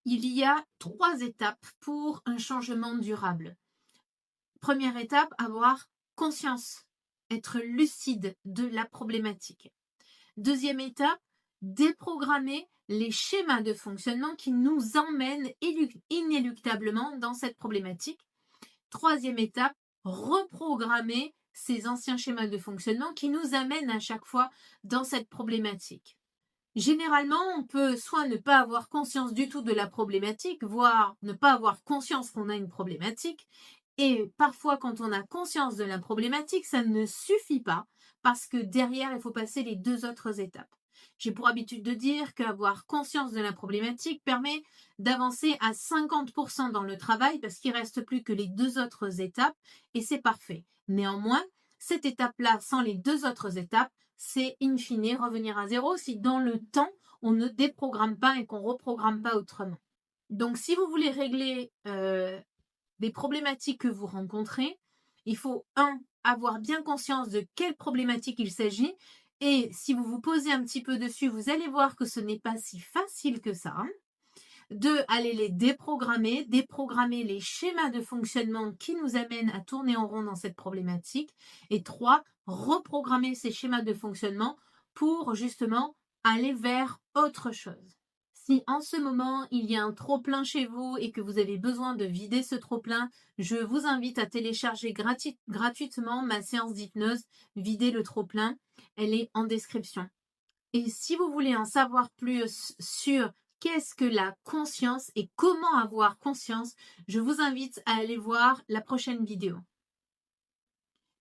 Il y a 3 étapes pour un changement durable. Première étape, avoir conscience, être lucide de la problématique. Deuxième étape, déprogrammer les schémas de fonctionnement qui nous emmènent inéluctablement dans cette problématique. Troisième étape, reprogrammer ces anciens schémas de fonctionnement qui nous amènent à chaque fois dans cette problématique. Généralement, on peut soit ne pas avoir conscience du tout de la problématique, voire ne pas avoir conscience qu'on a une problématique. Et parfois, quand on a conscience de la problématique, ça ne suffit pas parce que derrière, il faut passer les 2 autres étapes. J'ai pour habitude de dire qu'avoir conscience de la problématique permet d'avancer à 50% dans le travail parce qu'il ne reste plus que les 2 autres étapes et c'est parfait. Néanmoins, cette étape-là, sans les 2 autres étapes, c'est in fine revenir à zéro si dans le temps, on ne déprogramme pas et qu'on reprogramme pas autrement. Donc, si vous voulez régler des problématiques que vous rencontrez, il faut, avoir bien conscience de quelle problématique il s'agit. Et si vous vous posez un petit peu dessus, vous allez voir que ce n'est pas si facile que ça. 2, aller les déprogrammer les schémas de fonctionnement qui nous amènent à tourner en rond dans cette problématique. Et 3, reprogrammer ces schémas de fonctionnement pour justement aller vers autre chose. Si en ce moment il y a un trop-plein chez vous et que vous avez besoin de vider ce trop-plein, je vous invite à télécharger gratuitement ma séance d'hypnose Vider le trop-plein. Elle est en description. Et si vous voulez en savoir plus sur qu'est-ce que la conscience et comment avoir conscience, je vous invite à aller voir la prochaine vidéo.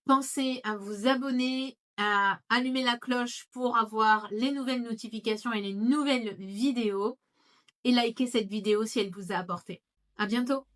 Pensez à vous abonner, à allumer la cloche pour avoir les nouvelles notifications et les nouvelles vidéos et likez cette vidéo si elle vous a apporté. À bientôt!